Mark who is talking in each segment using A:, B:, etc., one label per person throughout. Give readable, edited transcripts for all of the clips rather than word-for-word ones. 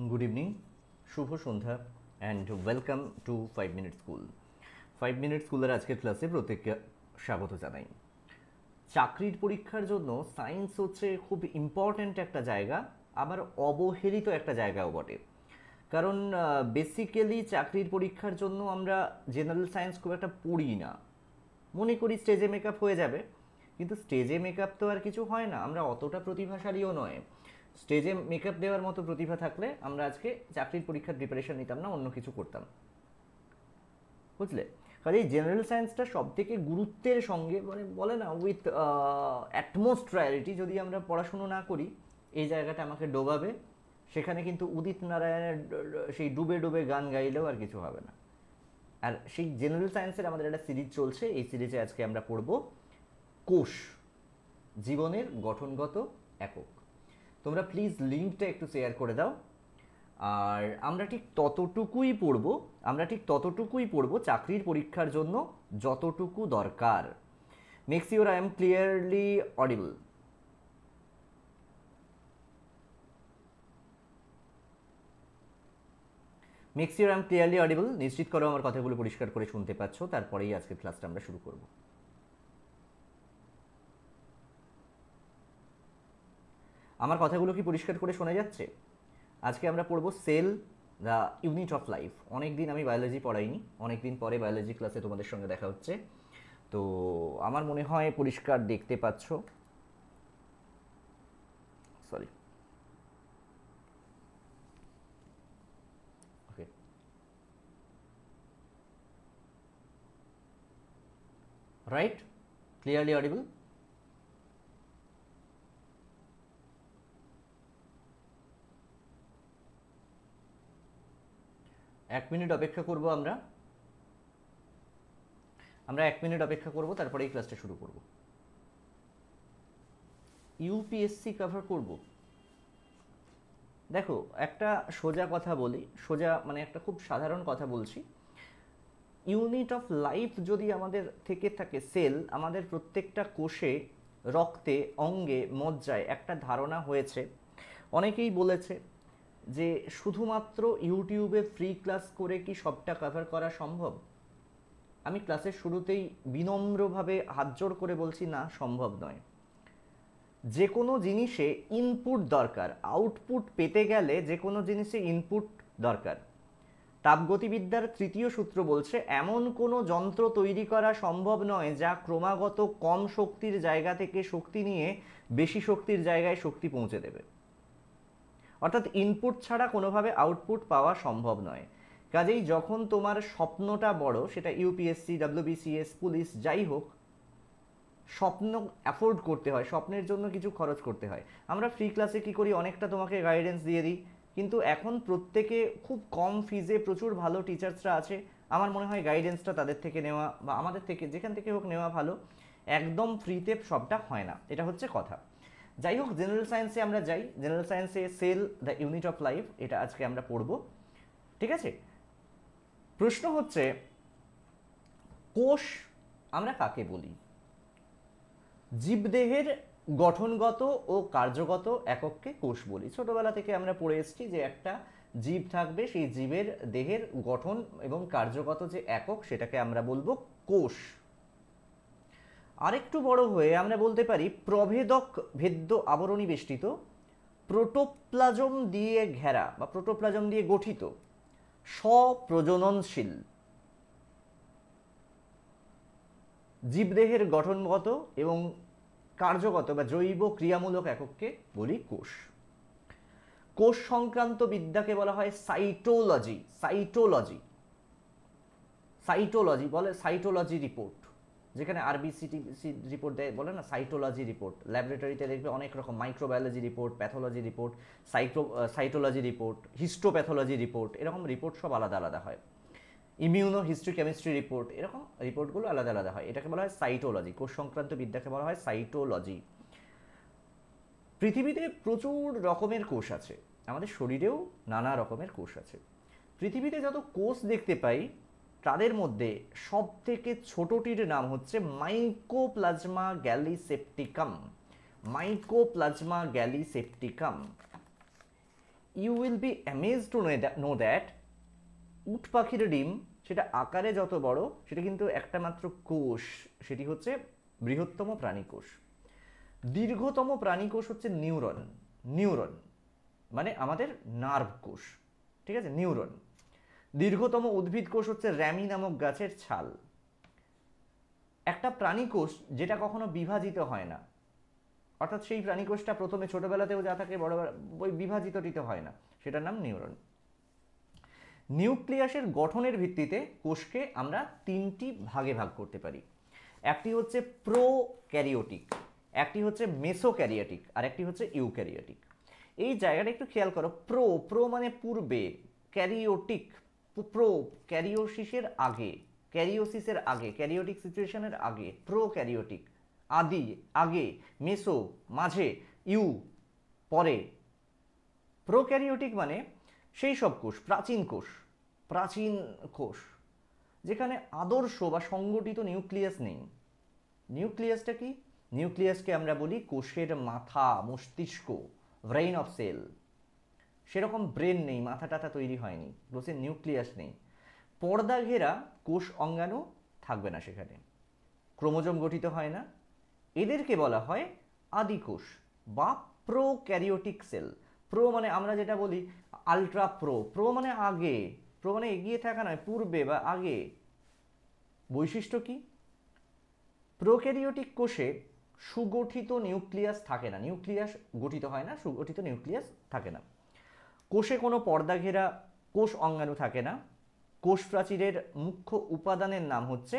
A: Good evening, শুভ সন্ধ্যা and welcome to 5 minute school. 5 minute স্কুলের আজকের ক্লাসে প্রত্যেককে স্বাগত জানাই। চাকরির পরীক্ষার জন্য সায়েন্স হচ্ছে খুব ইম্পর্ট্যান্ট একটা জায়গা, আবার অবহেলিত একটা জায়গাও বটে। কারণ বেসিক্যালি চাকরির পরীক্ষার জন্য আমরা জেনারেল সায়েন্স খুব একটা পড়ি না, মনে করি স্টেজে মেকআপ হয়ে যাবে, কিন্তু স্টেজে মেকআপ তো আর কিছু হয় না, আমরা অতটা প্রতিভাশালীও নয়। স্টেজে মেকআপ দেওয়ার মতো প্রতিভা থাকলে আমরা আজকে চাকরির পরীক্ষার প্রিপারেশন নিতাম না, অন্য কিছু করতাম, বুঝলে? কাজে জেনারেল সায়েন্সটা সব থেকে গুরুত্বের সঙ্গে, মানে বলে না উইথ অ্যাটমোস্ট প্রায়োরিটি, যদি আমরা পড়াশুনো না করি এই জায়গাটা আমাকে ডোবাবে। সেখানে কিন্তু উদিত নারায়ণের সেই ডুবে ডুবে গান গাইলেও আর কিছু হবে না। আর সেই জেনারেল সায়েন্সের আমাদের একটা সিরিজ চলছে, এই সিরিজে আজকে আমরা পড়ব কোষ, জীবনের গঠনগত একক। তোমরা প্লিজ লিঙ্কটা একটু শেয়ার করে দাও। আর আমরা ঠিক ততটুকুই পড়ব চাকরির পরীক্ষার জন্য যতটুকু দরকার। Make sure I am clearly audible. Make sure I am clearly audible, নিশ্চিত করো আমার কথাগুলো পরিষ্কার করে শুনতে পাচ্ছ, তারপরেই আজকের ক্লাসটা আমরা শুরু করব। আমার কথাগুলো কি পরিষ্কার করে শোনা যাচ্ছে? আজকে আমরা পড়ব cell, the unit of life. অনেক দিন আমি বায়োলজি পড়াইনি, অনেক দিন পরে বায়োলজি ক্লাসে তোমাদের সঙ্গে দেখা হচ্ছে, তো আমার মনে হয় পরিষ্কার দেখতে পাচ্ছ। সরি, ওকে, রাইট, ক্লিয়ারলি অডিবল। এক মিনিট অপেক্ষা করব, আমরা 1 মিনিট অপেক্ষা করব, তারপরে এই ক্লাসটা শুরু করব। ইউপিএসসি কভার করব। দেখো, একটা সোজা কথা বলি, সোজা মানে একটা খুব সাধারণ কথা বলছি। ইউনিট অফ লাইফ যদি আমাদের থেকে থাকে সেল, আমাদের প্রত্যেকটা কোষে, রক্তে, অঙ্গে, মজ্জায় একটা ধারণা হয়েছে। অনেকেই বলেছে যে শুধুমাত্র ইউটিউবে ফ্রি ক্লাস করে কি সবটা কভার করা সম্ভব? আমি ক্লাসের শুরুতেই বিনম্রভাবে হাত জোড় করে বলছি, না, সম্ভব নয়। যে কোনো জিনিসে ইনপুট দরকার, আউটপুট পেতে গেলে যে কোনো জিনিসে ইনপুট দরকার। তাপগতিবিদ্যার তৃতীয় সূত্র বলছে এমন কোনো যন্ত্র তৈরি করা সম্ভব নয় যা ক্রমাগত কম শক্তির জায়গা থেকে শক্তি নিয়ে বেশি শক্তির জায়গায় শক্তি পৌঁছে দেবে। অর্থাৎ ইনপুট ছাড়া কোনোভাবে আউটপুট পাওয়া সম্ভব নয়। কাজেই যখন তোমার স্বপ্নটা বড়, সেটা ইউপিএসসি, ডাব্লিউবিসিএস, পুলিশ, যাই হোক, স্বপ্ন অ্যাফোর্ড করতে হয়, স্বপ্নের জন্য কিছু খরচ করতে হয়। আমরা ফ্রি ক্লাসে কী করি, অনেকটা তোমাকে গাইডেন্স দিয়ে দিই, কিন্তু এখন প্রত্যেকে খুব কম ফিজে প্রচুর ভালো টিচার্সরা আছে, আমার মনে হয় গাইডেন্সটা তাদের থেকে নেওয়া বা আমাদের থেকে যেখান থেকে হোক নেওয়া ভালো। একদম ফ্রিতে সবটা হয় না, এটা হচ্ছে কথা। যাই হোক, জেনারেল সায়েন্সে আমরা যাই। জেনারেল সায়েন্সে cell, the unit of life, এটা আজকে আমরা পড়ব, ঠিক আছে? প্রশ্ন হচ্ছে, কোষ আমরা কাকে বলি? জীবদেহের গঠনগত ও কার্যগত একককে কোষ বলি। ছোটবেলা থেকে আমরা পড়ে এসেছি যে একটা জীব থাকবে, সেই জীবের দেহের গঠন এবং কার্যগত যে একক, সেটাকে আমরা বলবো কোষ। আরেকটু বড় হয়ে আমরা বলতে পারি প্রভেদক ভেদ্য আবরণী বেষ্টিত, প্রোটোপ্লাজম দিয়ে ঘেরা বা প্রোটোপ্লাজম দিয়ে গঠিত, স্বপ্রজননশীল জীবদেহের গঠনগত এবং কার্যগত বা জৈব ক্রিয়ামূলক একককে বলি কোষ। কোষ সংক্রান্ত বিদ্যাকে বলা হয় সাইটোলজি। সাইটোলজি সাইটোলজি বলে সাইটোলজি রিপোর্ট, যেখানে আরবিসিটিসি রিপোর্ট দেয়, বলে না সাইটোলজি রিপোর্ট। ল্যাবরেটরিতে দেখবে অনেক রকম microbiology report, pathology report, cytology report, histopathology report, এরকম রিপোর্ট সব আলাদা আলাদা হয়। ইমিউনো হিস্ট্রি কেমিস্ট্রি রিপোর্ট, এরকম রিপোর্টগুলো আলাদা আলাদা হয়। এটাকে বলা হয় সাইটোলজি। কোষ সংক্রান্ত বিদ্যাকে বলা হয় সাইটোলজি। পৃথিবীতে প্রচুর রকমের কোষ আছে, আমাদের শরীরেও নানা রকমের কোষ আছে। পৃথিবীতে যত কোষ দেখতে পাই তাদের মধ্যে সব থেকে ছোটটির নাম হচ্ছে mycoplasma gallisepticum. Mycoplasma gallisepticum. You will be amaze to know that উট পাখির ডিম সেটা আকারে যত বড়, সেটা কিন্তু একটা মাত্র কোষ, সেটি হচ্ছে বৃহত্তম প্রাণীকোষ। দীর্ঘতম প্রাণীকোষ হচ্ছে নিউরন। নিউরন মানে আমাদের নার্ভ কোষ, ঠিক আছে, নিউরন। দীর্ঘতম উদ্ভিদ কোষ হচ্ছে র্যামি নামক গাছের ছাল। একটা প্রাণীকোষ যেটা কখনো বিভাজিত হয় না, অর্থাৎ সেই প্রাণীকোষটা প্রথমে ছোটবেলাতেও যা থাকে বড় ওই বিভাজিতটিত হয় না, সেটার নাম নিউরন। নিউক্লিয়াসের গঠনের ভিত্তিতে কোষকে আমরা তিনটি ভাগে ভাগ করতে পারি। একটি হচ্ছে প্রোক্যারিওটিক, একটি হচ্ছে মেসোক্যারিওটিক, আর একটি হচ্ছে ইউক্যারিওটিক। এই জায়গাটা একটু খেয়াল করো। প্রো মানে পূর্বে, ক্যারিওটিক প্রো ক্যারিওসিসের আগে, ক্যারিওসিসের আগে, ক্যারিওটিক সিচুয়েশনের আগে, প্রোক্যারিওটিক আদি আগে, মেসো মাঝে, ইউ পরে। প্রোক্যারিওটিক মানে সেই সব কোষ, প্রাচীন কোষ, প্রাচীন কোষ যেখানে আদর্শ বা সংগঠিত নিউক্লিয়াস নেই। নিউক্লিয়াসটা কি? নিউক্লিয়াসকে আমরা বলি কোষের মাথা, মস্তিষ্ক, ব্রেইন অফ সেল। সেরকম ব্রেন নেই, মাথা টাথা তৈরি হয়নি, কোষের নিউক্লিয়াস নেই। পর্দা ঘেরা কোষ অঙ্গাণু থাকবে না সেখানে, ক্রোমোজোম গঠিত হয় না। এদেরকে বলা হয় আদি কোষ বা প্রোক্যারিওটিক সেল। প্রো মানে আমরা যেটা বলি আলট্রা প্রো, প্রো মানে আগে, প্রো মানে এগিয়ে থাকা নয়, পূর্বে বা আগে। বৈশিষ্ট্য কি? প্রোক্যারিওটিক কোষে সুগঠিত নিউক্লিয়াস থাকে না, নিউক্লিয়াস গঠিত হয় না, সুগঠিত নিউক্লিয়াস থাকে না। কোষে কোনো পর্দা ঘেরা কোষ অঙ্গাণু থাকে না। কোষ প্রাচীরের মুখ্য উপাদানের নাম হচ্ছে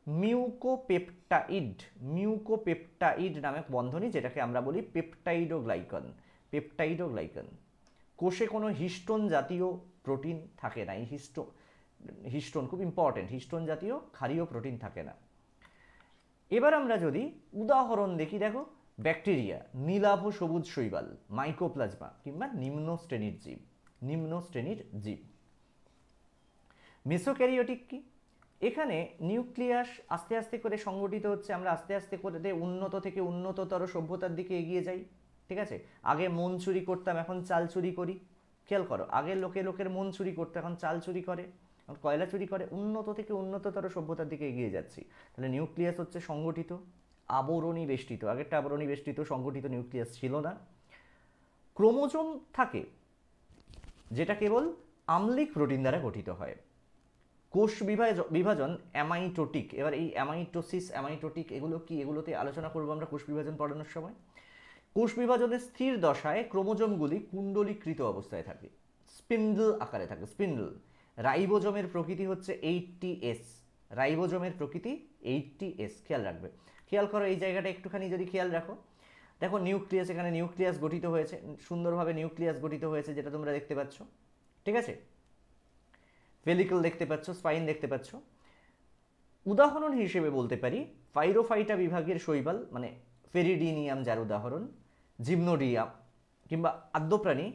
A: মিউকোপেপটাইড। মিউকোপেপটাইড নামে বন্ধনী, যেটাকে আমরা বলি পেপটাইডোগ্লাইকন। পেপটাইডোগ্লাইকন। কোষে কোনো হিস্টোন জাতীয় প্রোটিন থাকে না। এই হিস্টোন খুব ইম্পর্টেন্ট, হিস্টোন জাতীয় ক্ষারীয় প্রোটিন থাকে না। এবার আমরা যদি উদাহরণ দেখি, দেখো ব্যাকটেরিয়া, নীলাভ সবুজ শৈবাল, মাইকোপ্লাজমা কিংবা নিম্ন শ্রেণীর জীব, নিম্ন শ্রেণীর জীব। মেসোক্যারিওটিক কি? এখানে নিউক্লিয়াস আস্তে আস্তে করে সংগঠিত হচ্ছে, আমরা আস্তে আস্তে করে উন্নত থেকে উন্নততর সভ্যতার দিকে এগিয়ে যাই, ঠিক আছে। আগে মন চুরি করতাম, এখন চাল চুরি করি। খেয়াল করো, আগে লোকের মন চুরি করতো, এখন চাল চুরি করে, কয়লা চুরি করে। উন্নত থেকে উন্নততর সভ্যতার দিকে এগিয়ে যাচ্ছি। তাহলে নিউক্লিয়াস হচ্ছে সংগঠিত, আবরণী বেষ্টিত। আগেরটা আবরণী বেষ্টিত, সংগঠিত নিউক্লিয়াস ছিল না। ক্রোমোজোম থাকে যেটা কেবল আম্লিক প্রোটিন দ্বারা গঠিত হয়। কোষ বিভাজন অ্যামাইটোটিক। এবার এই অ্যামাইটোসিস, অ্যামাইটোটিক এগুলো কি, এগুলোতে আলোচনা করবো আমরা কোষ বিভাজন পড়ানোর সময়। কোষ বিভাজনের স্থির দশায় ক্রোমোজোমগুলি কুণ্ডলীকৃত অবস্থায় থাকে, স্পিন্ডল আকারে থাকে, স্পিন্ডল। রাইবোজোমের প্রকৃতি হচ্ছে 80S। রাইবোজোমের প্রকৃতি 80S, খেয়াল রাখবে। খেয়াল করো এই জায়গাটা একটুখানি যদি খেয়াল রাখো, দেখো নিউক্লিয়াস, এখানে নিউক্লিয়াস গঠিত হয়েছে, সুন্দরভাবে নিউক্লিয়াস গঠিত হয়েছে, যেটা তোমরা দেখতে পাচ্ছ, ঠিক আছে। ভেলিকল দেখতে পাচ্ছ, স্পাইন দেখতে পাচ্ছ। উদাহরণ হিসেবে বলতে পারি ফাইরোফাইটা বিভাগের শৈবাল মানে ফেরিডিনিয়াম যার উদাহরণ, জিমনোডিয়াম কিংবা আদ্যপ্রাণী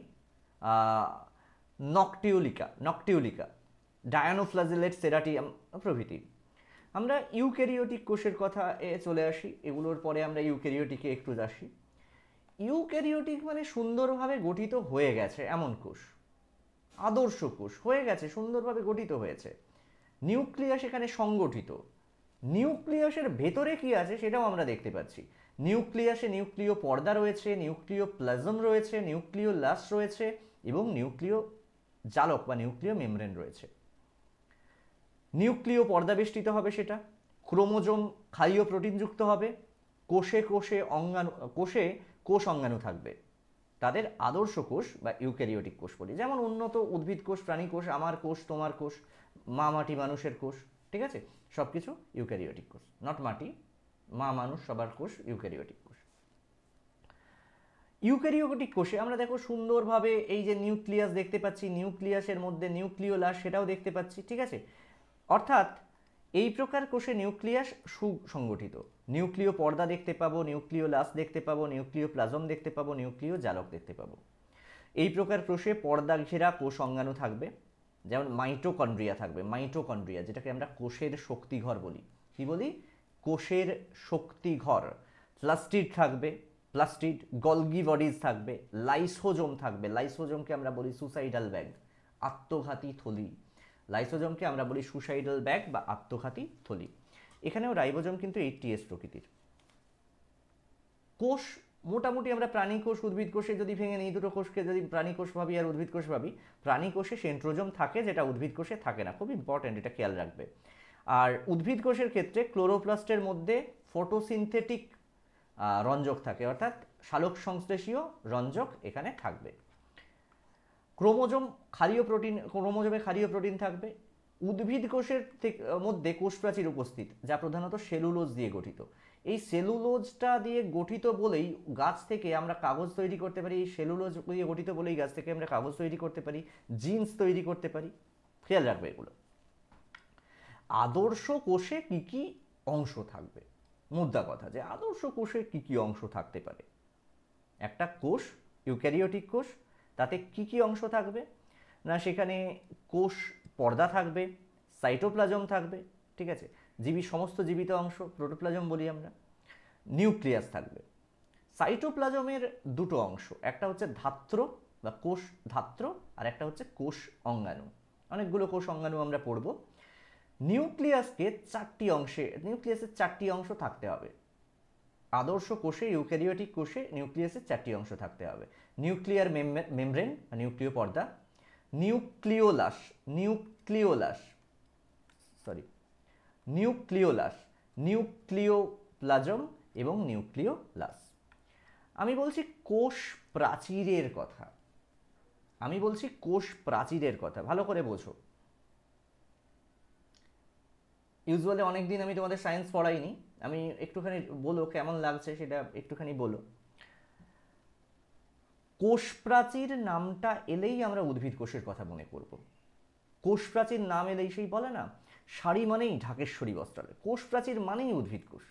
A: নকটিউলিকা, ডায়ানোফ্লাজেলেট, সেরাটিয়াম প্রভৃতি। আমরা ইউক্যারিওটিক কোষের কথা চলে আসি, এগুলোর পরে আমরা ইউক্যারিওটিকে একটু আসি। ইউক্যারিওটিক মানে সুন্দরভাবে গঠিত হয়ে গেছে এমন কোষ, আদর্শ কোষ হয়ে গেছে, সুন্দরভাবে গঠিত হয়েছে। নিউক্লিয়াস এখানে সংগঠিত। নিউক্লিয়াসের ভেতরে কি আছে সেটাও আমরা দেখতে পাচ্ছি। নিউক্লিয়াসে নিউক্লিয় পর্দা রয়েছে, নিউক্লিয় প্লাজম রয়েছে, নিউক্লিয় লাস রয়েছে এবং নিউক্লিয় জালক বা নিউক্লিয় মেমব্রেন রয়েছে। নিউক্লিয় পর্দা বেষ্টিত হবে, সেটা ক্রোমোজোম ক্ষারীয় প্রোটিনযুক্ত হবে। কোষ অঙ্গাণু থাকবে, তাদের আদর্শ কোষ বা ইউক্যারিওটিক কোষ বলি। যেমন উন্নত উদ্ভিদ কোষ, প্রাণী কোষ, আমার কোষ, তোমার কোষ, মা মাটি মানুষের কোষ, ঠিক আছে, সব কিছু ইউক্যারিওটিক কোষ। নট মাটি, মা মানুষ সবার কোষ ইউক্যারিওটিক কোষ। ইউক্যারিওটিক কোষে আমরা দেখো সুন্দরভাবে এই যে নিউক্লিয়াস দেখতে পাচ্ছি, নিউক্লিয়াসের মধ্যে নিউক্লিওলাস সেটাও দেখতে পাচ্ছি, ঠিক আছে। অর্থাৎ এই প্রকার কোষে নিউক্লিয়াস সুসংগঠিত। নিউক্লিয় পর্দা দেখতে পাবো, নিউক্লিওলাস দেখতে পাবো, নিউক্লিয় প্লাজম দেখতে পাবো, নিউক্লিয় জালক দেখতে পাবো। এই প্রকার কোষে পর্দা ঘেরা কোষ অঙ্গাণু থাকবে, যেমন মাইটোকন্ড্রিয়া থাকবে। মাইটোকন্ড্রিয়া যেটাকে আমরা কোষের শক্তিঘর বলি। কি বলি? কোষের শক্তিঘর। প্লাস্টিড থাকবে, প্লাস্টিড, গলগি বডিজ থাকবে, লাইসোজোম থাকবে। লাইসোজোমকে আমরা বলি সুসাইডাল ব্যাগ, আত্মঘাতী থলি। লাইসোজোমকে আমরা বলি সুসাইডাল ব্যাগ বা আত্মঘাতী থলি। এখানেও রাইবোজোম কিন্তু 80S প্রকৃতির। কোষ মোটামুটি আমরা প্রাণী কোষ, উদ্ভিদ কোষে যদি ভেঙে নিই, দুটো কোষকে যদি প্রাণী কোষ ভাবি আর উদ্ভিদ কোষ ভাবি, প্রাণী কোষে সেন্ট্রোজোম থাকে, যেটা উদ্ভিদ কোষে থাকে না। খুব ইম্পর্টেন্ট, এটা খেয়াল রাখবে। আর উদ্ভিদ কোষের ক্ষেত্রে ক্লোরোপ্লাস্টের মধ্যে ফটোসিনথেটিক রঞ্জক থাকে, অর্থাৎ সালোক সংশ্লেষীয় রঞ্জক এখানে থাকবে। ক্রোমোজোম ক্ষারীয় প্রোটিন, ক্রোমোজোমে ক্ষারীয় প্রোটিন থাকবে। উদ্ভিদ কোষের মধ্যে কোষ প্রাচীর উপস্থিত, যা প্রধানত সেলুলোজ দিয়ে গঠিত। এই সেলুলোজটা দিয়ে গঠিত বলেই গাছ থেকে আমরা কাগজ তৈরি করতে পারি। এই সেলুলোজ দিয়ে গঠিত বলেই গাছ থেকে আমরা কাগজ তৈরি করতে পারি, জিন্স তৈরি করতে পারি। খেয়াল রাখবে এগুলো। আদর্শ কোষে কি কি অংশ থাকবে, মুদ্রা কথা যে আদর্শ কোষে কি কি অংশ থাকতে পারে। একটা কোষ, ইউক্যারিওটিক কোষ, তাতে কি কি অংশ থাকবে না, সেখানে কোষ পর্দা থাকবে, সাইটোপ্লাজম থাকবে, ঠিক আছে, সমস্ত জীবিত অংশ প্রোটোপ্লাজম বলি আমরা। নিউক্লিয়াস থাকবে। সাইটোপ্লাজমের দুটো অংশ, একটা হচ্ছে ধাত্র বা কোষ ধাত্র, আর একটা হচ্ছে কোষ অঙ্গাণু। অনেকগুলো কোষ অঙ্গাণু আমরা পড়ব। নিউক্লিয়াসের চারটি অংশ থাকতে হবে। আদর্শ কোষে, ইউক্যারিওটিক কোষে নিউক্লিয়াসের চারটি অংশ থাকতে হবে। নিউক্লিয়ার মেমব্রেন বা নিউক্লিয় পর্দা, নিউক্লিওপ্লাজম এবং নিউক্লিওলাস। আমি বলছি কোষ প্রাচীরের কথা, ভালো করে বোঝো। ইউজুয়ালি অনেকদিন আমি তোমাদের সায়েন্স পড়াইনি, আমি একটুখানি বলো কেমন লাগছে সেটা একটুখানি বলো। কোষ প্রাচীর নামটা এলেই আমরা উদ্ভিদ কোষের কথা মনে করব। কোষ প্রাচীর নাম এলেই সেই বলে না, শাড়ি মানেই ঢাকেশ্বরী বস্ত্রালয়, কোষ প্রাচীর মানেই উদ্ভিদ কোষ।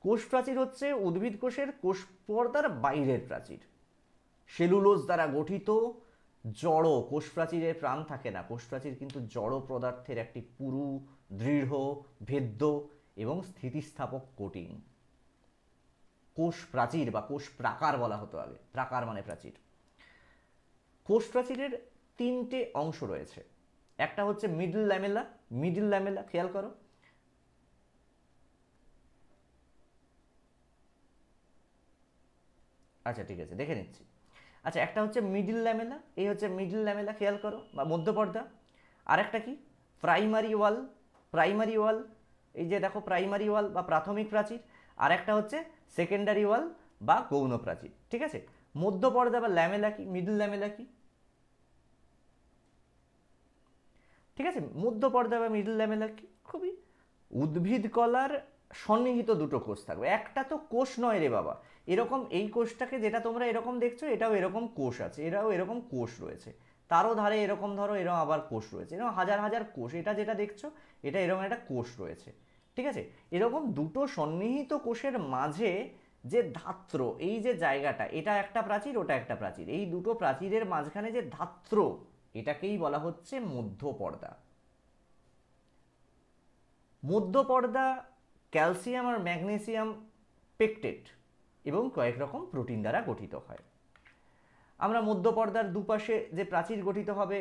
A: কোষ প্রাচীর হচ্ছে উদ্ভিদ কোষের কোষ পর্দার বাইরের প্রাচীর, সেলুলোজ দ্বারা গঠিত জড়। কোষ প্রাচীরে প্রাণ থাকে না, কোষ প্রাচীর কিন্তু জড় পদার্থের একটি পুরু, দৃঢ়, ভেদ্য এবং স্থিতিস্থাপক কোটিং। কোষ প্রাচীর বা কোষ প্রাকার বলা হতো আগে, প্রাকার মানে প্রাচীর। কোষ প্রাচীরের তিনটে অংশ রয়েছে। একটা হচ্ছে মিডল ল্যামেলা, খেয়াল করো। আচ্ছা ঠিক আছে, দেখে নিচ্ছি। আচ্ছা, একটা হচ্ছে মিডল ল্যামেলা, এই হচ্ছে মিডল ল্যামেলা, খেয়াল করো, বা মধ্যপর্দা। আর একটা কি, প্রাইমারি ওয়াল, এই যে দেখো প্রাইমারি ওয়াল বা প্রাথমিক প্রাচীর। আর একটা হচ্ছে সেকেন্ডারি ওয়াল বা গৌণ প্রাচীর, ঠিক আছে। মধ্যপর্দা বা ল্যামেলা কি, মিডল ল্যামেলা কি, ঠিক আছে। মধ্যপর্দা বা মিডল ল্যামেলা কি, খুবই উদ্ভিদ কলার সন্নিহিত দুটো কোষ থাকবে। একটা তো কোষ নয় রে বাবা, এরকম এই কোষটাকে যেটা তোমরা এরকম দেখছো, এটাও এরকম কোষ আছে, এরাও এরকম কোষ রয়েছে। তারও ধারে এরকম ধরো এরকম আবার কোষ রয়েছে, এরকম হাজার হাজার কোষ। এটা যেটা দেখছো, এটা এরকম একটা কোষ রয়েছে, ঠিক আছে। এরকম দুটো সন্নিহিত কোষের মাঝে যে ধাত্র, এই যে জায়গাটা, এটা একটা প্রাচীর, ওটা একটা প্রাচীর। এই দুটো প্রাচীরের মাঝখানে যে ধাত্র, এটাকেই বলা হচ্ছে মধ্যপর্দা। মধ্যপর্দা ক্যালসিয়াম আর ম্যাগনেসিয়াম পেকটেট এবং কয়েক রকম প্রোটিন দ্বারা গঠিত হয়। আমরা মধ্যপর্দার দুপাশে যে প্রাচীর গঠিত হবে,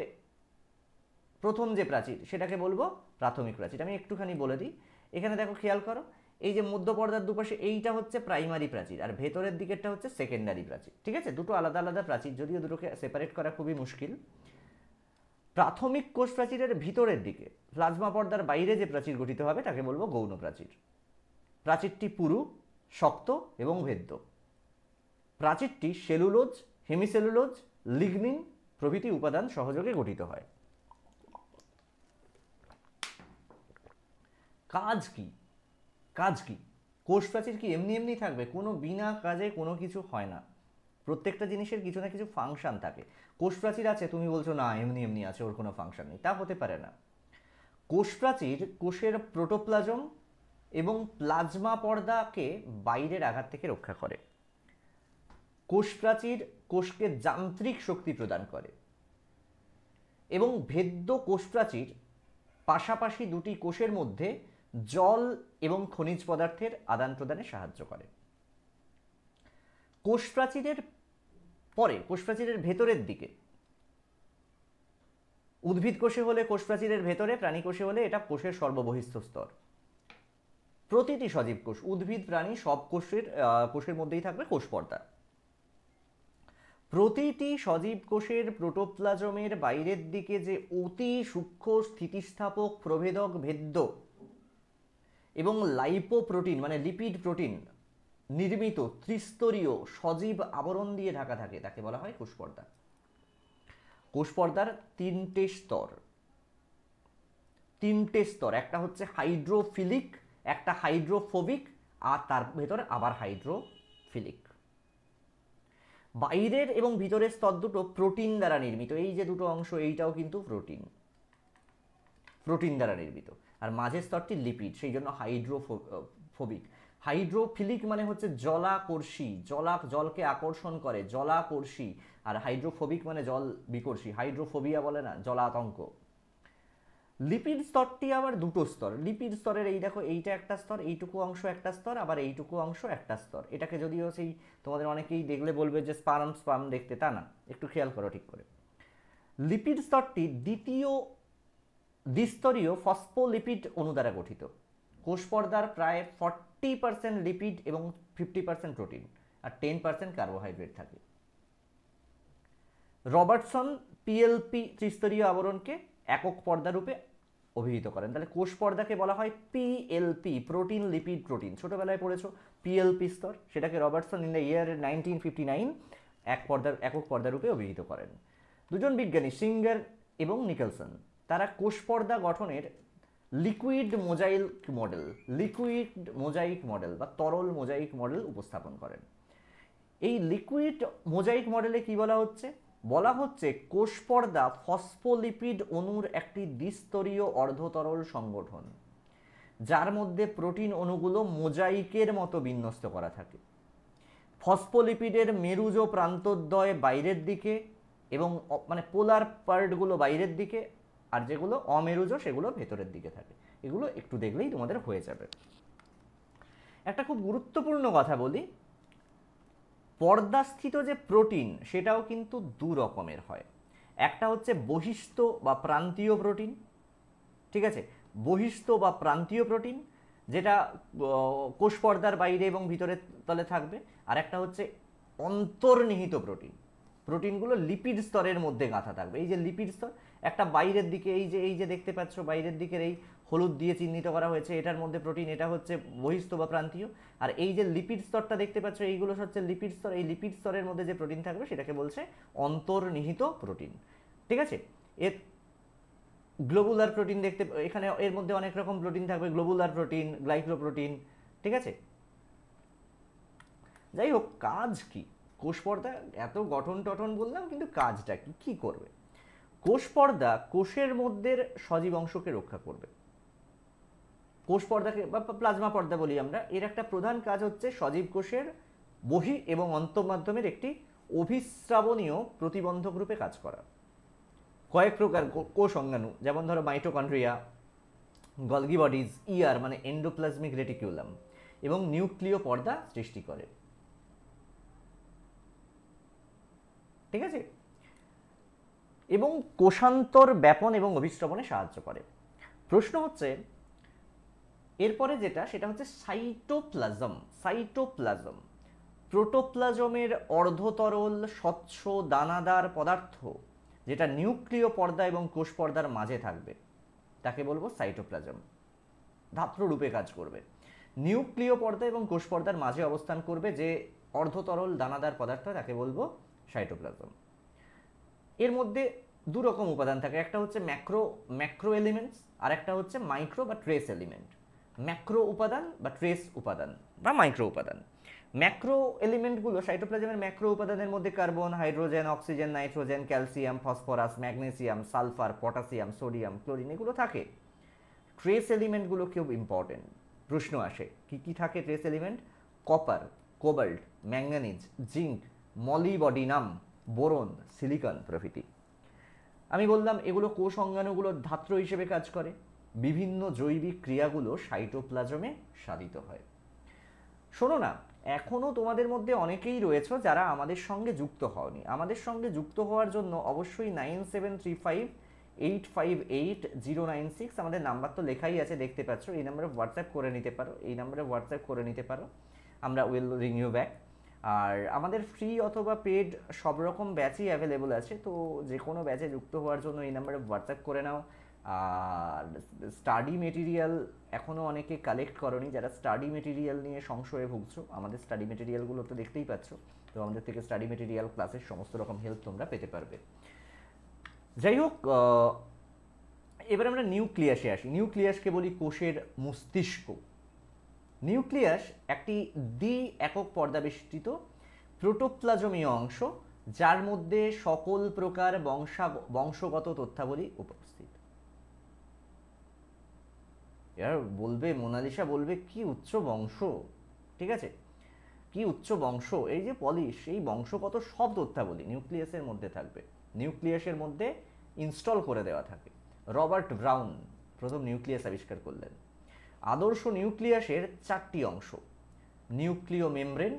A: প্রথম যে প্রাচীর, সেটাকে বলবো প্রাথমিক প্রাচীর। আমি একটুখানি বলে দিই, এখানে দেখো খেয়াল করো, এই যে মধ্যপর্দার দুপাশে এইটা হচ্ছে প্রাইমারি প্রাচীর, আর ভেতরের দিকেরটা হচ্ছে সেকেন্ডারি প্রাচীর, ঠিক আছে। দুটো আলাদা আলাদা প্রাচীর, যদিও দুটোকে সেপারেট করা খুবই মুশকিল। প্রাথমিক কোষ প্রাচীরের ভিতরের দিকে প্লাজমা পর্দার বাইরে যে প্রাচীর গঠিত হবে, তাকে বলবো গৌণ প্রাচীর। প্রাচীরটি পুরু, শক্ত এবং ভেদ্য। প্রাচীরটি সেলুলোজ, হেমিসেলুলোজ, লিগনিন প্রভৃতি উপাদান সহযোগে গঠিত হয়। কাজ কি? কোষ প্রাচীর কি এমনি এমনি থাকবে? কোনো বিনা কাজে কোনো কিছু হয় না। প্রত্যেকটা জিনিসের কিছু না কিছু ফাংশন থাকে। কোষ প্রাচীর আছে, তুমি বলছো না এমনি এমনি আছে, ওর কোনো ফাংশন নেই, তা হতে পারে না। কোষ প্রাচীর কোষের প্রোটোপ্লাজম এবং প্লাজমা পর্দাকে বাইরের আঘাত থেকে রক্ষা করে। কোষ প্রাচীর কোষকে যান্ত্রিক শক্তি প্রদান করে এবং ভেদ্য কোষ প্রাচীর পাশাপাশি দুটি কোষের মধ্যে জল এবং খনিজ পদার্থের আদান প্রদানে সাহায্য করে। কোষ প্রাচীরের পরে, কোষ প্রাচীরের ভেতরের দিকে, উদ্ভিদ কোষে হলে কোষ প্রাচীরের ভেতরে, প্রাণী কোষে হলে এটা কোষের সর্ববহিস্থ স্তর। প্রতিটি সজীব কোষ, উদ্ভিদ প্রাণী সব কোষের মধ্যেই থাকবে কোষ পর্দা। প্রতিটি সজীব কোষের প্রোটোপ্লাজমের বাইরের দিকে যে অতি সূক্ষ্ম স্থিতিস্থাপক প্রভেদক ভেদ্য এবং লাইপোপ্রোটিন মানে লিপিড প্রোটিন নির্মিত ত্রিস্তরীয় সজীব আবরণ দিয়ে ঢাকা থাকে, তাকে বলা হয় কোষ পর্দা। কোষ পর্দার তিনটে স্তর, একটা হচ্ছে হাইড্রোফিলিক, একটা হাইড্রোফোবিক, আর তার ভেতরে আবার হাইড্রোফিলিক। বাইরের এবং ভিতরের স্তর দুটো প্রোটিন দ্বারা নির্মিত, এই যে দুটো অংশ এইটাও কিন্তু প্রোটিন দ্বারা নির্মিত, আর মাঝের স্তরটি লিপিড, সেই জন্য হাইড্রোফোবিক। হাইড্রোফিলিক মানে হচ্ছে জলাকর্ষী, জলকে আকর্ষণ করে, জলাকর্ষী। আর হাইড্রোফোবিক মানে জল বিকর্ষী, হাইড্রোফোবিয়া বলে না, জলাতঙ্ক। লিপিড স্তরটি আবার দুটো স্তর। লিপিড স্তরের এই দেখো, এইটা একটা স্তর, এইটুকু অংশ একটা স্তর, আবার এইটুকু অংশ একটা স্তর। এটাকে যদিও সেই তোমাদের অনেকেই দেখলে বলবে যে স্পার্ম দেখতে, তা না, একটু খেয়াল করো ঠিক করে। লিপিড স্তরটি দ্বিতীয় দ্বিস্তরীয় ফসফোলিপিড অণু দ্বারা গঠিত। কোষ পর্দার প্রায় 40% লিপিড এবং 50% প্রোটিন আর 10% কার্বোহাইড্রেট থাকে। রবার্টসন পিএলপি ত্রিস্তরীয় আবরণকে একক পর্দা রূপে অভিহিত করেন। তাহলে কোষ পর্দাকে বলা হয় পিএলপি, প্রোটিন লিপিড প্রোটিন। ছোটবেলায় পড়েছো পিএলপি স্তর, সেটাকে রবার্টসন ইন দ্য ইয়ার 1959 একক পর্দা রূপে অভিহিত করেন। দুজন বিজ্ঞানী সিঙ্গার এবং নিকলসন, তারা কোষ পর্দা গঠনের লিকুইড মোজাইক মডেল বা তরল মোজাইক মডেল উপস্থাপন করেন। এই লিকুইড মোজাইক মডেলে কি বলা হচ্ছে কোষ পর্দা ফসফোলিপিড অণুর একটি দ্বিস্তরীয় অর্ধতরল সংগঠন, যার মধ্যে প্রোটিন অণুগুলো মোজাইকের মতো বিন্যস্ত করা থাকে। ফসফোলিপিডের মেরুজ প্রান্তদ্বয় বাইরের দিকে এবং মানে পোলার পার্টগুলো বাইরের দিকে, আর যেগুলো অমেরুজ সেগুলো ভেতরের দিকে থাকে। এগুলো একটু দেখলেই তোমাদের হয়ে যাবে। একটা খুব গুরুত্বপূর্ণ কথা বলি, পর্দাস্থিত যে প্রোটিন সেটাও কিন্তু দু রকমের হয়। একটা হচ্ছে বহিস্থ বা প্রান্তীয় প্রোটিন, ঠিক আছে, বহিস্থ বা প্রান্তীয় প্রোটিন যেটা কোষ পর্দার বাইরে এবং ভিতরের তলে থাকবে। আর একটা হচ্ছে অন্তর্নিহিত প্রোটিন, প্রোটিনগুলো লিপিড স্তরের মধ্যে গাঁথা থাকবে। এই যে লিপিড স্তর, একটা বাইরের দিকে এই যে দেখতে পাচ্ছ বাইরের দিকের এই হলুদ দিয়ে চিহ্নিত করা হয়েছে, এটার মধ্যে প্রোটিন, এটা হচ্ছে বহিস্থ বা প্রান্তীয়। আর এই যে লিপিড স্তরটা দেখতে পাচ্ছ, এইগুলো হচ্ছে লিপিড স্তর। এই লিপিড স্তরের মধ্যে যে প্রোটিন থাকবে সেটাকে বলছে অন্তর্নিহিত প্রোটিন, ঠিক আছে। এর গ্লোবুলার প্রোটিন দেখতে, এখানে এর মধ্যে অনেক রকম প্রোটিন থাকবে, গ্লোবুলার প্রোটিন, গ্লাইকোপ্রোটিন, ঠিক আছে। যাই হোক, কাজ কি কোষ পর্দা? এত গঠন টঠন বললাম, কিন্তু কাজটা কি করবে? কোষ পর্দা কোষের মধ্যে সজীব অংশকে রক্ষা করবে। কোষ পর্দাকে বা প্লাজমা পর্দা বলি আমরা, এর একটা প্রধান কাজ হচ্ছে সজীব কোষের বহি এবং অন্তঃমাধ্যমের একটি অভিস্রাবনীয় প্রতিবন্ধক রূপে কাজ করা। কয়েক প্রকার কোষ অঙ্গাণু, যেমন ধরো মাইটোকন্ড্রিয়া, গলগি বডিজ, ইআর মানে এন্ডোপ্লাজমিক রেটিকুলাম, এবং নিউক্লিয় পর্দা সৃষ্টি করে, ঠিক আছে, এবং কোষান্তর ব্যাপন এবং অভিস্রবণে সাহায্য করে। প্রশ্ন হচ্ছে এরপরে যেটা, সেটা হচ্ছে সাইটোপ্লাজম। প্রোটোপ্লাজমের অর্ধতরল স্বচ্ছ দানাদার পদার্থ যেটা নিউক্লিয় পর্দা এবং কোষ পর্দার মাঝে থাকবে, তাকে বলবো সাইটোপ্লাজম। ধাত্ররূপে কাজ করবে। নিউক্লিয় পর্দা এবং কোষ পর্দার মাঝে অবস্থান করবে যে অর্ধতরল দানাদার পদার্থ, তাকে বলবো সাইটোপ্লাজম। এর মধ্যে দু রকম উপাদান থাকে, একটা হচ্ছে ম্যাক্রো এলিমেন্টস, আর একটা হচ্ছে মাইক্রো বা ট্রেস এলিমেন্ট। ম্যাক্রো উপাদান বা ট্রেস উপাদান বা মাইক্রো উপাদান। ম্যাক্রো এলিমেন্টগুলো সাইটোপ্লাজমের ম্যাক্রো উপাদানের মধ্যে carbon, hydrogen, oxygen, nitrogen, calcium, phosphorus, magnesium, sulphur, potassium, sodium, chlorine এগুলো থাকে। ট্রেস এলিমেন্টগুলো খুব ইম্পর্টেন্ট, প্রশ্ন আসে কি কি থাকে trace element? Copper, cobalt, manganese, zinc, molybdenum, boron, silicon প্রভৃতি। আমি বললাম এগুলো কোষ অঙ্গাণুগুলোর ধাত্র হিসেবে কাজ করে। বিভিন্ন জৈবিক ক্রিয়াগুলো সাইটোপ্লাজমে সাধিত হয়। শোনো না, এখনও তোমাদের মধ্যে অনেকেই রয়েছে যারা আমাদের সঙ্গে যুক্ত হওনি। আমাদের সঙ্গে যুক্ত হওয়ার জন্য অবশ্যই 9735858096 আমাদের নাম্বার তো লেখাই আছে, দেখতে পাচ্ছ। এই নাম্বারে হোয়াটসঅ্যাপ করে নিতে পারো, এই নাম্বারে হোয়াটসঅ্যাপ করে নিতে পারো, আমরা উইল রিং ইউ ব্যাক। আর আমাদের ফ্রি অথবা পেড সব রকম ব্যাচই অ্যাভেলেবল আছে, তো যে কোনো ব্যাচে যুক্ত হওয়ার জন্য এই নাম্বারে হোয়াটসঅ্যাপ করে নাও। আর স্টাডি মেটেরিয়াল এখনও অনেকে কালেক্ট করনি, যারা স্টাডি মেটেরিয়াল নিয়ে সংশয়ে ভুগছো, আমাদের স্টাডি মেটেরিয়ালগুলো তো দেখতেই পাচ্ছ, তো আমাদের থেকে স্টাডি মেটেরিয়াল ক্লাসের সমস্ত রকম হেল্প তোমরা পেতে পারবে। যাই হোক, এবার আমরা নিউক্লিয়াসে আসি। নিউক্লিয়াসকে বলি কোষের মস্তিষ্ক। নিউক্লিয়াস একটি দ্বি একক পর্দা বেষ্টিত প্রোটোপ্লাজমীয় অংশ, যার মধ্যে সকল প্রকার বংশগত তথ্যাবলী উপস্থিত। এবার বলবে মোনালিসা, বলবে কি উচ্চ বংশ, ঠিক আছে, কি উচ্চ বংশ, এই যে পলিশ, এই বংশগত সব তথ্যাবলী নিউক্লিয়াসের মধ্যে থাকবে, নিউক্লিয়াসের মধ্যে ইনস্টল করে দেওয়া থাকে। রবার্ট ব্রাউন প্রথম নিউক্লিয়াস আবিষ্কার করলেন। আদর্শ নিউক্লিয়াসের 4টি অংশ: নিউক্লিয় মেমব্রেন,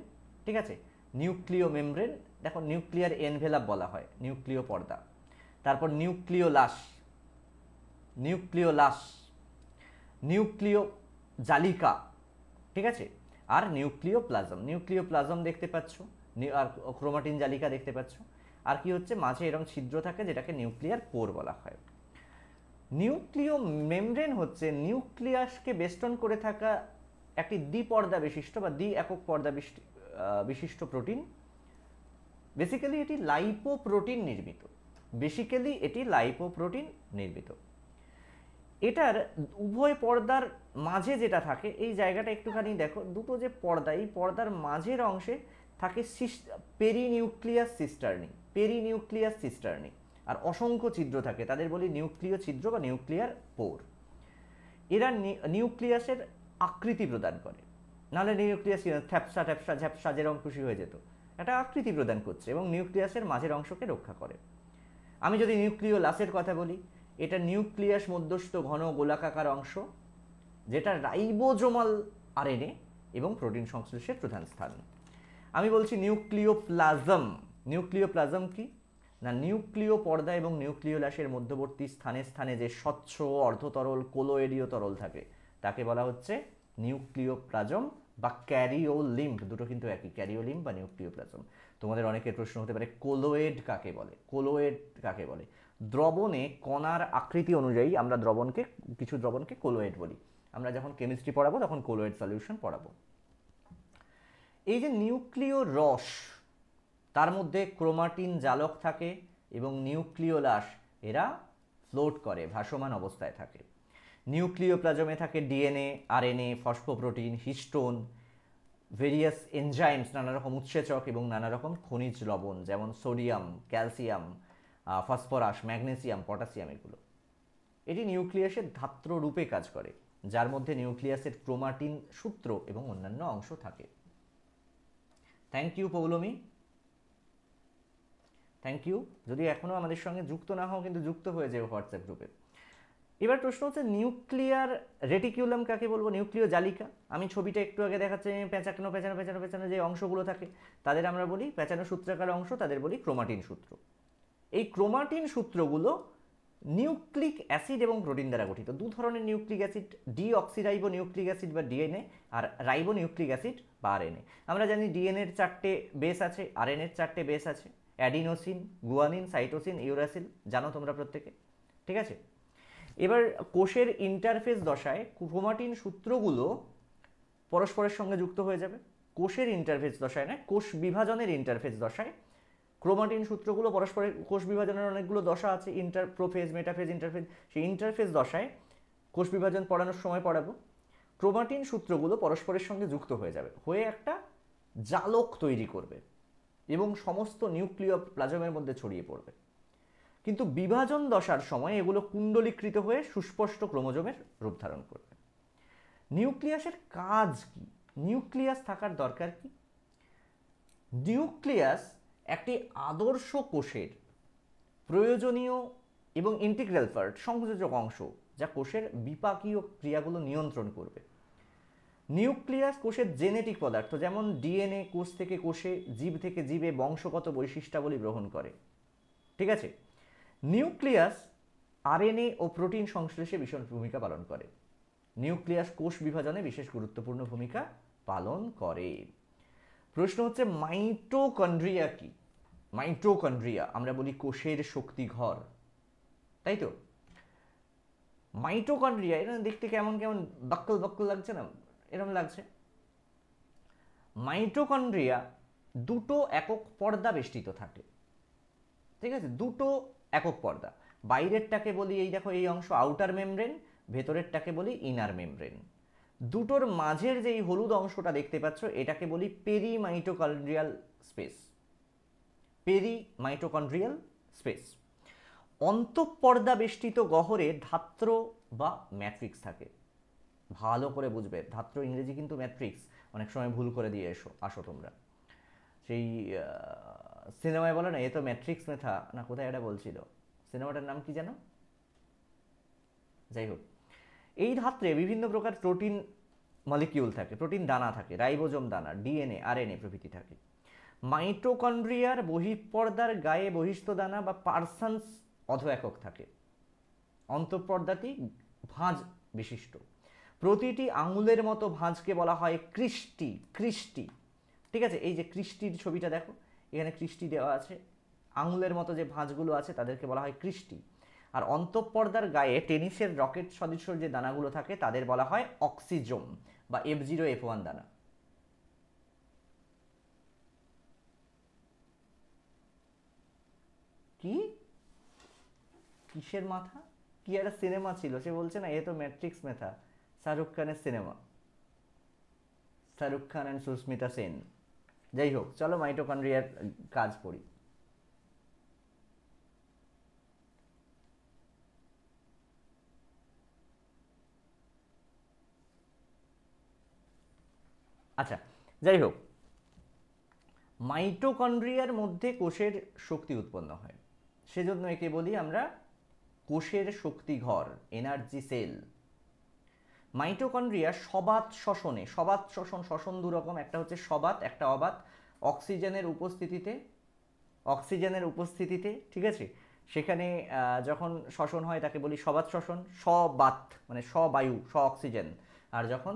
A: ঠিক আছে, নিউক্লিয় মেমব্রেন, দেখো নিউক্লিয়ার এনভেলাপ বলা হয়, নিউক্লিয় পর্দা। তারপর নিউক্লিওলাস, নিউক্লিওলাস, নিউক্লিয় জালিকা, ঠিক আছে, আর নিউক্লিওপ্লাজম। নিউক্লিওপ্লাজম দেখতে পাচ্ছ, আর ক্রোমাটিন জালিকা দেখতে পাচ্ছ। আর কি হচ্ছে, মাঝে এরকম ছিদ্র থাকে যেটাকে নিউক্লিয়ার পোর বলা হয়। নিউক্লিয় মেমব্রেন হচ্ছে নিউক্লিয়াসকে বেষ্টন করে থাকা একটি দ্বিপর্দা বিশিষ্ট বা দ্বি একক পর্দা বিশিষ্ট প্রোটিন। বেসিক্যালি এটি লাইপোপ্রোটিন নির্মিত, বেসিক্যালি এটি লাইপোপ্রোটিন নির্মিত। এটার উভয় পর্দার মাঝে যেটা থাকে, এই জায়গাটা একটুখানি দেখো, দুটো যে পর্দা, এই পর্দার মাঝের অংশে থাকে পেরিনিউক্লিয়াস সিস্টার্নি, পেরিনিউক্লিয়াস সিস্টার্নি, আর অসংখ্য ছিদ্র থাকে, তাদের বলি নিউক্লিয় ছিদ্র বা নিউক্লিয়ার পোর। এরা নিউক্লিয়াসের আকৃতি প্রদান করে, নাহলে নিউক্লিয়াস থ্যাপসা ট্যাপসা ঝ্যাপসা যেরকম খুশি হয়ে যেত, একটা আকৃতি প্রদান করছে এবং নিউক্লিয়াসের মাঝের অংশকে রক্ষা করে। আমি যদি নিউক্লিওলাসের কথা বলি, এটা নিউক্লিয়াস মধ্যস্থ ঘন গোলাকার অংশ, যেটা রাইবোজোমাল আরএনএ এবং প্রোটিন সংশ্লেষের প্রধান স্থান। আমি বলছি নিউক্লিওপ্লাজম। নিউক্লিওপ্লাজম কি না, নিউক্লিয় পর্দা এবং নিউক্লিওলাসের মধ্যবর্তী স্থানে স্থানে যে স্বচ্ছ অর্ধতরল কোলোয়েডীয় তরল থাকে, তাকে বলা হচ্ছে নিউক্লিওপ্লাজম বা ক্যারিওলিম্ব। দুটো কিন্তু একই, ক্যারিওলিম্ব বা নিউক্লিওপ্লাজম। তোমাদের অনেকের প্রশ্ন হতে পারে কোলোয়েড কাকে বলে, কোলোয়েড কাকে বলে। দ্রবণে কণার আকৃতি অনুযায়ী আমরা কিছু দ্রবণকে কোলোয়েড বলি। আমরা যখন কেমিস্ট্রি পড়াবো তখন কোলোয়েড সলিউশন পড়াবো। এই যে নিউক্লিয় রস, তার মধ্যে ক্রোমাটিন জালক থাকে এবং নিউক্লিওলাস এরা ফ্লোট করে, ভাসমান অবস্থায় থাকে। নিউক্লিওপ্লাজমে থাকে DNA, RNA, phosphoprotein, histone, various enzymes, নানা রকম উৎসেচক এবং নানা রকম খনিজ লবণ, যেমন sodium, calcium, phosphorus, magnesium, potassium, এগুলো। এটি নিউক্লিয়াসের ধাত্র রূপে কাজ করে, যার মধ্যে নিউক্লিয়াসের ক্রোমাটিন সূত্র এবং অন্যান্য অংশ থাকে। Thank you Poulami, thank you. যদি এখনও আমাদের সঙ্গে যুক্ত না হও, কিন্তু যুক্ত হয়ে যাও হোয়াটসঅ্যাপ গ্রুপে। এবার প্রশ্ন হচ্ছে নিউক্লিয়ার রেটিকুলাম কাকে বলবো, নিউক্লিয় জালিকা। আমি ছবিটা একটু আগে দেখাচ্ছি, পেঁচানো পেঁচানো পেঁচানো পেঁচানো যে অংশগুলো থাকে তাদের আমরা বলি, পেঁচানো সূত্রাকার অংশ, তাদের বলি ক্রোমাটিন সূত্র। এই ক্রোমাটিন সূত্রগুলো নিউক্লিক অ্যাসিড এবং প্রোটিন দ্বারা গঠিত। দু ধরনের nucleic acid, deoxyribo nucleic acid বা ডিএনএ, আর রাইবো নিউক্লিক অ্যাসিড বা আরএনএ। আমরা জানি ডিএনএর 4টে বেস আছে, আরএনএর 4টে বেস আছে, অ্যাডিনোসিন, গুয়ানিন, সাইটোসিন, ইউরাসিল, জানো তোমরা প্রত্যেকে, ঠিক আছে। এবার কোষের ইন্টারফেস দশায় ক্রোমাটিন সূত্রগুলো পরস্পরের সঙ্গে যুক্ত হয়ে যাবে। কোষের ইন্টারফেস দশায় না, কোষ বিভাজনের ইন্টারফেস দশায় ক্রোমাটিন সূত্রগুলো পরস্পরের, কোষ বিভাজনের অনেকগুলো দশা আছে, প্রোফেজ, মেটাফেজ, ইন্টারফেজ, সেই ইন্টারফেস দশায় কোষ বিভাজন পড়ানোর সময় পড়াবো। ক্রোমাটিন সূত্রগুলো পরস্পরের সঙ্গে যুক্ত হয়ে যাবে, হয়ে একটা জালক তৈরি করবে এবং সমস্ত নিউক্লিয় প্লাজমের মধ্যে ছড়িয়ে পড়বে। কিন্তু বিভাজন দশার সময় এগুলো কুণ্ডলীকৃত হয়ে সুস্পষ্ট ক্রোমোজোমের রূপ ধারণ করবে। নিউক্লিয়াসের কাজ কি, নিউক্লিয়াস থাকার দরকার কি? নিউক্লিয়াস একটি আদর্শ কোষের প্রয়োজনীয় এবং ইন্টিগ্রাল পার্ট, সংযোজক অংশ, যা কোষের বিপাকীয় ক্রিয়াগুলো নিয়ন্ত্রণ করবে। নিউক্লিয়াস কোষের জেনেটিক পদার্থ, যেমন ডিএনএ কোষ থেকে কোষে, জীব থেকে জীবে বংশগত বৈশিষ্ট্যাবলী গ্রহণ করে। ঠিক আছে, নিউক্লিয়াস আরএনএ ও প্রোটিন সংশ্লেষে বিশেষ ভূমিকা পালন করে। নিউক্লিয়াস কোষ বিভাজনে বিশেষ গুরুত্বপূর্ণ ভূমিকা পালন করে। প্রশ্ন হচ্ছে মাইটোকন্ড্রিয়া কি? মাইটোকন্ড্রিয়া আমরা বলি কোষের শক্তিঘর, তাই তো? মাইটোকন্ড্রিয়া এটা দেখতে কেমন কেমন বাক্কল বাক্কল লাগছে না? এরকম লাগছে। মাইটোকন্ড্রিয়া দুটো একক পর্দা বেষ্টিত থাকে। ঠিক আছে, দুটো একক পর্দা। বাইরেরটাকে বলি এই দেখো এই অংশ আউটার মেমব্রেন, ভেতরেরটাকে বলি ইনার মেমব্রেন। দুটোর মাঝের যে এই হলুদ অংশটা দেখতে পাচ্ছ এটাকে বলি পেরিমাইটোকন্ড্রিয়াল স্পেস। পেরিমাইটোকন্ড্রিয়াল স্পেস। অন্তঃপর্দা বেষ্টিত গহ্বরে ধাত্র বা ম্যাট্রিক্স থাকে। ভালো করে বুঝবে, ধাত্র ইংরেজি কিন্তু ম্যাট্রিক্স, অনেক সময় ভুল করে দিয়ে আসো তোমরা। সেই সিনেমায় বলে না এ তো ম্যাট্রিক্স মেথা না, কোথায় এটা বলছিল, সিনেমাটার নাম কি যেন? যাই হোক, এই ধাত্রে বিভিন্ন প্রকার প্রোটিন মলিকিউল থাকে, প্রোটিন দানা থাকে, রাইবোজোম দানা, ডিএনএ, আরএনএ প্রভৃতি থাকে। মাইটোকন্ড্রিয়ার বহিঃপর্দার গায়ে বহিস্থ দানা বা পার্সনস অধ একক থাকে। অন্তঃপর্দাটি ভাঁজ বিশিষ্ট। প্রতিটি আঙুলের মতো ভাঁজকে বলা হয় ক্রিস্টি। ক্রিস্টি, ঠিক আছে? এই যে ক্রিস্টির ছবিটা দেখো, এখানে ক্রিস্টি দেওয়া আছে, আঙুলের মতো যে ভাঁজগুলো আছে তাদেরকে বলা হয় ক্রিস্টি। আর অন্তঃপর্দার গায়ে টেনিসের রকেট সদৃশ যে দানাগুলো থাকে তাদের বলা হয় অক্সিজোম বা F0F1 দানা। কি কিসের মাথা? কি একটা সিনেমা ছিল, সে বলছে না এ তো ম্যাট্রিক্স মেথা, শাহরুখ খানের সিনেমা, শাহরুখ খান অ্যান্ড সুস্মিতা সেন। যাই হোক, চলো মাইটোকন্ড্রিয়ার কাজ পড়ি। আচ্ছা, যাই হোক, মাইটোকন্ড্রিয়ার মধ্যে কোষের শক্তি উৎপন্ন হয়, সেজন্য একে বলি আমরা কোষের শক্তিঘর, এনার্জি সেল। মাইটোকন্ড্রিয়া সবাত শ্বসনে, সবাত শ্বসন, শ্বসন দু রকম, একটা হচ্ছে সবাত, একটা অবাত। অক্সিজেনের উপস্থিতিতে, ঠিক আছে, সেখানে যখন শ্বসন হয় তাকে বলি সবাত শ্বসন। সবাত মানে সবায়ু, স অক্সিজেন। আর যখন,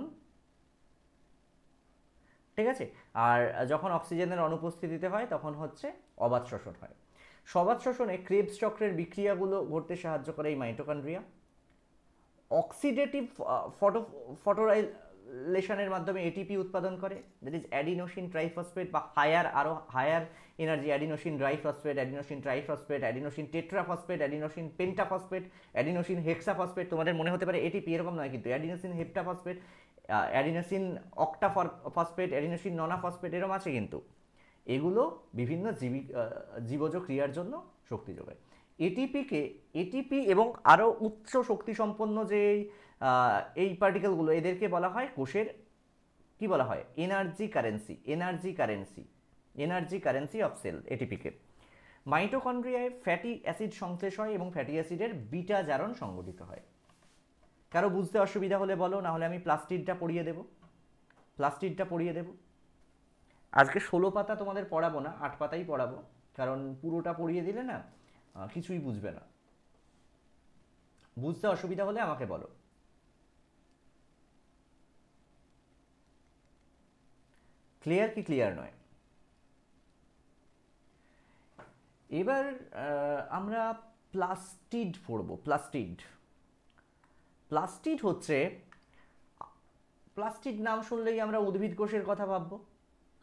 A: ঠিক আছে, আর যখন অক্সিজেনের অনুপস্থিতিতে হয় তখন হচ্ছে অবাত শ্বসন হয়। সবাত শ্বসনে ক্রেবস চক্রের বিক্রিয়াগুলো ঘটতে সাহায্য করে এই মাইটোকন্ড্রিয়া। অক্সিডেটিভ ফটোরাইলেশনের মাধ্যমে এটিপি উৎপাদন করে, দ্যাট ইজ অ্যাডিনোসিন ট্রাইফসফেট বা higher energy adenosine diphosphate, adenosine triphosphate, adenosine tetraphosphate, adenosine pentaphosphate, adenosine hexaphosphate. তোমাদের মনে হতে পারে এটিপি, এরকম নয় কিন্তু, adenosine heptaphosphate, adenosine octaphosphate, adenosine nonaphosphate, এরকম আছে কিন্তু। এগুলো বিভিন্ন জীবজ ক্রিয়ার জন্য শক্তি যোগায়। এটিপি এবং আরও উচ্চ শক্তিসম্পন্ন যে এই পার্টিকেলগুলো, এদেরকে বলা হয় কোষের কি বলা হয়? এনার্জি কারেন্সি অফ সেল, এটিপিকে। মাইটোকন্ড্রিয়ায় ফ্যাটি অ্যাসিড সংশ্লেষ হয় এবং ফ্যাটি অ্যাসিডের বিটা জারণ সংঘটিত হয়। কারো বুঝতে অসুবিধা হলে বলো, না হলে আমি প্লাস্টিডটা পড়িয়ে দেব। আজকে 16 পাতা তোমাদের পড়াবো না, 8 পাতাই পড়াবো, কারণ পুরোটা পড়িয়ে দিলে না কিছুই বুঝবে না। বুঝতে অসুবিধা হলে আমাকে বলো। ক্লিয়ার কি ক্লিয়ার নয়? এবার আমরা প্লাস্টিড পড়ব। প্লাস্টিড হচ্ছে, প্লাস্টিড নাম শুনলেই আমরা উদ্ভিদ কোষের কথা ভাববো,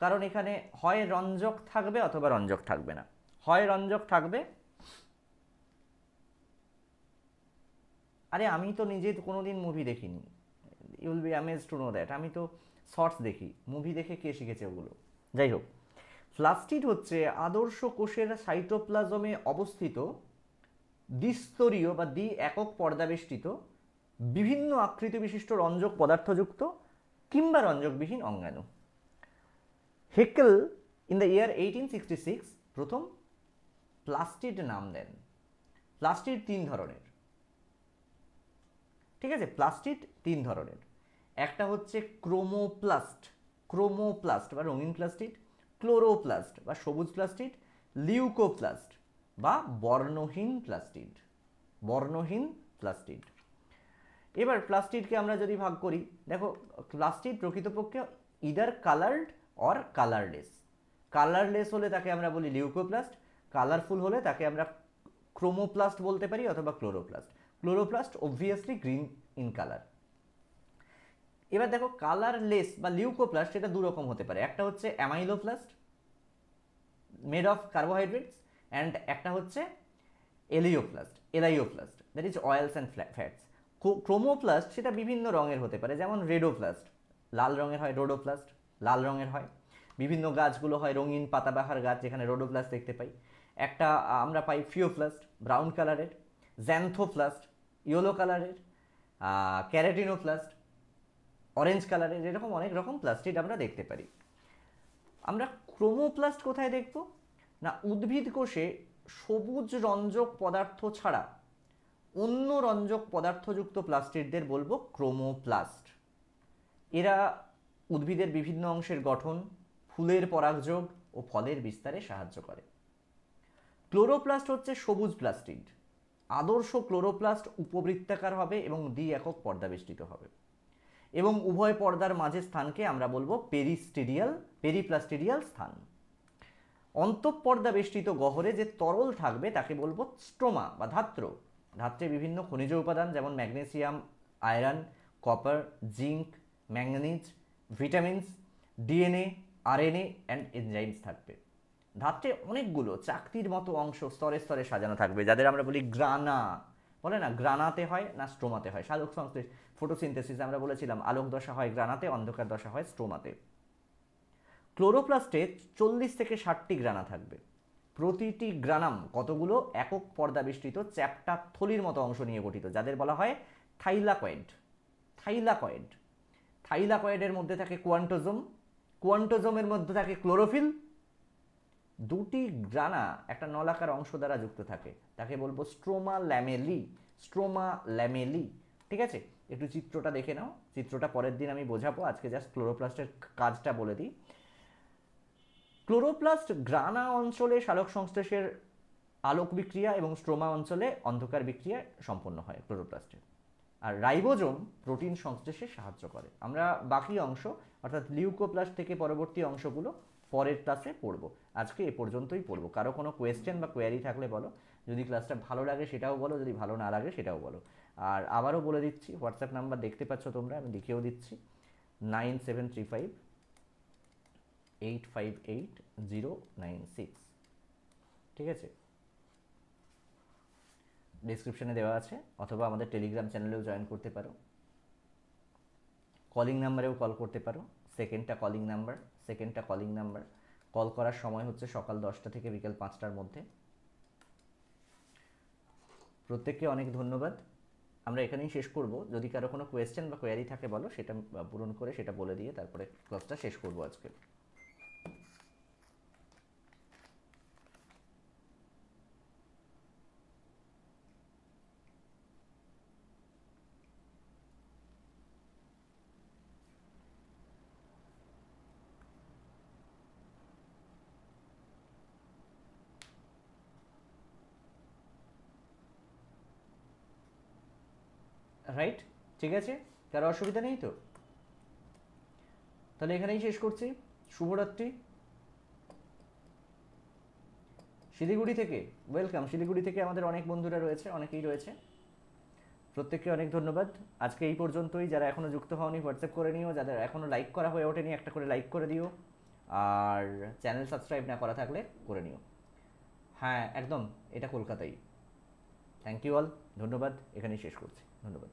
A: কারণ এখানে হয় রঞ্জক থাকবে অথবা রঞ্জক থাকবে না। হয় রঞ্জক থাকবে, আরে আমি তো নিজে কোনোদিন মুভি দেখিনি, you will be amazed to know that. আমি তো শর্টস দেখি, মুভি দেখে কে শিখেছে ওগুলো? যাই হোক, প্লাস্টিড হচ্ছে আদর্শ কোষের সাইটোপ্লাজমে অবস্থিত দ্বিস্তরীয় বা দ্বি একক পর্দাবেষ্টিত বিভিন্ন আকৃতি বিশিষ্ট রঞ্জক পদার্থযুক্ত কিংবা রঞ্জকবিহীন অঙ্গাণু। হেকেল ইন দ্য ইয়ার 1866 প্রথম প্লাস্টিড নাম দেন। প্লাস্টিড 3 ধরনের, ঠিক আছে? প্লাস্টিড 3 ধরনের। একটা হচ্ছে ক্রোমোপ্লাস্ট, ক্রোমোপ্লাস্ট বা রঙিন প্লাস্টিড, ক্লোরোপ্লাস্ট বা সবুজ প্লাস্টিড, লিউকোপ্লাস্ট বা বর্ণহীন প্লাস্টিড, বর্ণহীন প্লাস্টিড। এবার প্লাস্টিডকে আমরা যদি ভাগ করি, দেখো প্লাস্টিড প্রকৃতপক্ষে either coloured or colourless. Colourless হলে তাকে আমরা বলি লিউকোপ্লাস্ট, কালারফুল হলে তাকে আমরা ক্রোমোপ্লাস্ট বলতে পারি অথবা chloroplast. Chloroplast obviously green in colour. এবার দেখো কালারলেস বা লিউকোপ্লাস্ট এটা দু রকম হতে পারে, একটা হচ্ছে amyloplast made of carbohydrates and একটা হচ্ছে elaioplast, elaioplast, that is oils and fats. Chromoplast সেটা বিভিন্ন রঙের হতে পারে, যেমন রেডোপ্লাস্ট লাল রঙের হয়, রোডোপ্লাস্ট লাল রঙের হয়, বিভিন্ন গাছগুলো হয় রঙিন পাতাবাহার গাছ যেখানে রোডোপ্লাস্ট দেখতে পাই। একটা আমরা পাই ফিওপ্লাস্ট ব্রাউন কালারের, জ্যান্থোপ্লাস্ট ইয়েলো কালারের, ক্যারাটিনোপ্লাস্ট অরেঞ্জ কালারের, এরকম অনেক রকম প্লাস্টিড আমরা দেখতে পারি। আমরা ক্রোমোপ্লাস্ট কোথায় দেখব না, উদ্ভিদ কোষে সবুজ রঞ্জক পদার্থ ছাড়া অন্য রঞ্জক পদার্থযুক্ত প্লাস্টিডদের বলবো ক্রোমোপ্লাস্ট। এরা উদ্ভিদের বিভিন্ন অংশের গঠন, ফুলের পরাগযোগ ও ফলের বিস্তারে সাহায্য করে। ক্লোরোপ্লাস্ট হচ্ছে সবুজ প্লাস্টিড। আদর্শ ক্লোরোপ্লাস্ট উপবৃত্তাকার হবে এবং দ্বি একক পর্দা বেষ্টিত হবে এবং উভয় পর্দার মাঝে স্থানকে আমরা বলবো পেরিস্টিডিয়াল, পেরিপ্লাস্টিডিয়াল স্থান। অন্তঃপর্দা বেষ্টিত গহ্বরে যে তরল থাকবে তাকে বলবো স্ট্রোমা বা ধাত্র। ধাত্রে বিভিন্ন খনিজ উপাদান যেমন magnesium, iron, copper, zinc, manganese, vitamins, DNA, RNA and enzymes থাকবে। ধাত্রে অনেকগুলো চাকতির মতো অংশ স্তরে স্তরে সাজানো থাকবে, যাদের আমরা বলি গ্রানা। বলে না গ্রানাতে হয় না স্ট্রোমাতে হয়, সালোক সংশ্লেষ ফটোসিনথেসিস আমরা বলেছিলাম আলোক দশা হয় গ্রানাতে, অন্ধকার দশা হয় স্ট্রোমাতে। ক্লোরোপ্লাস্টে 40 থেকে 60টি গ্রানা থাকবে। প্রতিটি গ্রানাম কতগুলো একক পর্দা বেষ্টিত চ্যাপ্টা থলির মতো অংশ নিয়ে গঠিত, যাদের বলা হয় থাইলাকয়েড। থাইলাকয়েড, থাইলাকয়েডের মধ্যে থাকে কোয়ান্টোজোম, কোয়ান্টোজোমের মধ্যে থাকে ক্লোরোফিল। দুটি গ্রানা একটা নলাকার অংশ দ্বারা যুক্ত থাকে, তাকে বলবো স্ট্রোমা ল্যামেলি, স্ট্রোমা ল্যামেলি। ঠিক আছে, একটু চিত্রটা দেখে নাও, চিত্রটা পরের দিন আমি বোঝাবো, আজকে জাস্ট ক্লোরোপ্লাস্টের কাজটা বলে দিই। ক্লোরোপ্লাস্ট গ্রানা অঞ্চলে সালোক সংশ্লেষের আলোক বিক্রিয়া এবং স্ট্রোমা অঞ্চলে অন্ধকার বিক্রিয়া সম্পন্ন হয় ক্লোরোপ্লাস্টে। আর রাইবোজোম প্রোটিন সংশ্লেষে সাহায্য করে। আমরা বাকি অংশ অর্থাৎ লিউকোপ্লাস্ট থেকে পরবর্তী অংশগুলো পরের ক্লাসে পড়বো, আজকে এ পর্যন্তই পড়বো। কারো কোনো কোয়েশ্চেন বা কোয়ারি থাকলে বলো, যদি ক্লাসটা ভালো লাগে সেটাও বলো, যদি ভালো না লাগে সেটাও বলো। আর আবারও বলে দিচ্ছি, হোয়াটসঅ্যাপ নাম্বার দেখতে পাচ্ছ তোমরা, আমি লিখেও দিচ্ছি 9735858096। ঠিক আছে, ডিসক্রিপশনে দেওয়া আছে, অথবা আমাদের টেলিগ্রাম চ্যানেলেও জয়েন করতে পারো। কলিং নাম্বারেও কল করতে পারো, সেকেন্ডটা কলিং নাম্বার। কল করার সময় হচ্ছে সকাল 10টা থেকে বিকেল 5টার মধ্যে। প্রত্যেককে অনেক ধন্যবাদ। আমরা এখানেই শেষ করব। যদি কারো কোনো কোয়েশ্চেন বা কোয়ারি থাকে বলো, সেটা পূরণ করে সেটা বলে দিয়ে তারপরে ক্লাসটা শেষ করব আজকে। রাইট, ঠিক আছে, কারো অসুবিধা নেই তো? তাহলে এখানেই শেষ করছি। শুভরাত্রি। শিলিগুড়ি থেকে ওয়েলকাম। শিলিগুড়ি থেকে আমাদের অনেক বন্ধুরা রয়েছে, অনেকেই রয়েছে। প্রত্যেককে অনেক ধন্যবাদ। আজকে এই পর্যন্তই। যারা এখনও যুক্ত হওনি হোয়াটসঅ্যাপ করে নিও, যাদের এখনও লাইক করা হয়ে ওঠেনি একটা করে লাইক করে দিও, আর চ্যানেল সাবস্ক্রাইব না করা থাকলে করে নিও। হ্যাঁ একদম, এটা কলকাতাই। থ্যাংক ইউ অল, ধন্যবাদ। এখানেই শেষ করছি, ধন্যবাদ।